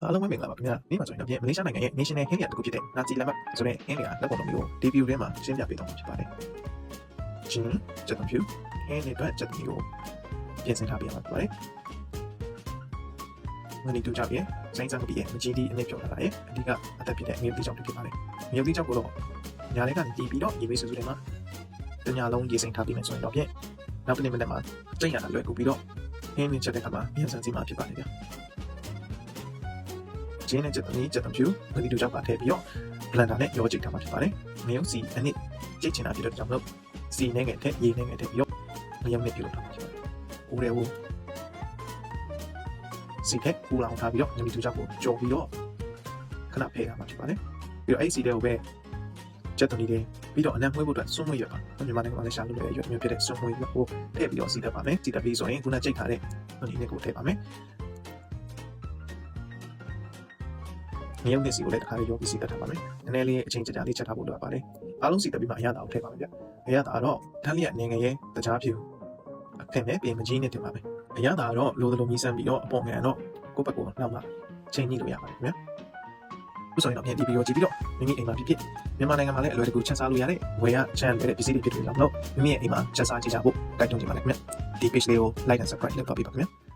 အားလုံးပဲမင်္ဂလာပါခင်ဗျာဒီမှာဆိုရင်တော့မလေးရှားနိုင်ငံရဲ့ National Hand တစ်ခုဖြစ်တဲ့ Nazi Lamp ဆိုတဲ့ hand ကလက်ပုံတော်မျိုးကိုဒီဗီဒီယိုထဲမှာရှင်းပြပေးတော့မှာဖြစ်ပါတယ်။ချင်းချက်တော်ဖြူ hand နဲ့အတွက်ချက်မျိုးကိုပြင်ဆင်ထားပေးရမှာဖြစ်ပါတယ်။ငွေတူကြပြီးစိုင်းစမ်းပြီးမကြီးဒီအနည်းပြောထားတာရဲ့အဓိကအသက်ဖြစ်တဲ့မြေတိကြောင့်ဖြစ်ပါတယ်။မြေတိကြောင့်ကိုတော့ညာထဲကနေတီးပြီးတော့ရေမေးဆူဆူထဲမှာတညာလုံးရေစိမ်ထားပြီးမယ်ဆိုရင်တော့ဖြင့်နောက်တစ်နေ့မနေ့မှာကျိတ်ရတာလွယ်ကူပြီးတော့ hand နဲ့ချက်တဲ့ခါမှာမြန်ဆန်စီမှာဖြစ်ပါတယ်ဗျာ။ကျင်းနဲ့ချက်တော်ဖြူငွေတူကြောင့်ပါထည့်ပြီးတော့ blender နဲ့ရောကြိတ်ထားမှာဖြစ်ပါတယ်။ငရုတ်စီအနည်းကြိတ်ချင်တာဖြစ်တဲ့ကြောင့်မလို့စီနဲ့ငယ်ထည့်ရေနဲ့ငယ်ထည့်ပြီးတော့ငရုတ်နဲ့ပြုလုပ်ထားမှာဖြစ်ပါတယ်။ဦးရဲဦးစီထက်ပူလောင်ထားပြီးတော့ငွေတူကြောင့်ကိုကြော်ပြီးတော့ခဏဖယ်ရမှာဖြစ်ပါတယ်။ပြီးတော့အဲ့စီတဲ့ကိုပဲချက်တော်လေးပြီးတော့အနံ့မွေးဖို့အတွက်စွန့်မွေးရပါမြန်မာနိုင်ငံမှာလည်းရှာလို့ရရွက်မျိုးဖြစ်တဲ့စွန့်မွေးကိုထည့်ပြီးတော့စီတက်ပါမယ်။စီတက်ပြီးဆိုရင်ခုနကြိတ်ထားတဲ့ငွေနဲ့ကိုထည့်ပါမယ်။ငရုတ်နဲ့စီကိုလည်းတစ်ခါလေးရောပြီးစီတက်ထားပါမယ်။နည်းနည်းလေးအချိန်ကြာလေးချက်ထားဖို့လိုအပ်ပါတယ်။အားလုံးစီတက်ပြီးမှအရသာကိုထည့်ပါမယ်ဗျ။အရသာတော့ထန်းလျက်နေငယ်ရဲ့တကြားဖြူအဖက်နဲ့ပြင်မကြီးနဲ့တင်ပါမယ်။အရသာတော့လိုလိုမီးစမ်းပြီးတော့အပေါ်ငယ်တော့ကိုယ့်ဘက်ကိုနောက်မှချိန်ညှိလို့ရပါတယ်ခင်ဗျာ။ဥဆိုရင်တော့ပြန်ဒီဗီဒီယိုကြည့်ပြီးတော့မိမိအိမ်မှာဖြစ်မြန်မာနိုင်ငံမှာလည်းအလွယ်တကူချက်စားလို့ရတဲ့ဝယ်ရချမ်းတဲ့ပစ္စည်းတွေဖြစ်တယ်လို့မိမိရဲ့အိမ်မှာချက်စားကြည့်ကြဖို့တိုက်တွန်းချင်ပါတယ်ခင်ဗျာ။ဒီ page လေးကို like and subscribe လုပ်ပါပေးပါခင်ဗျာ။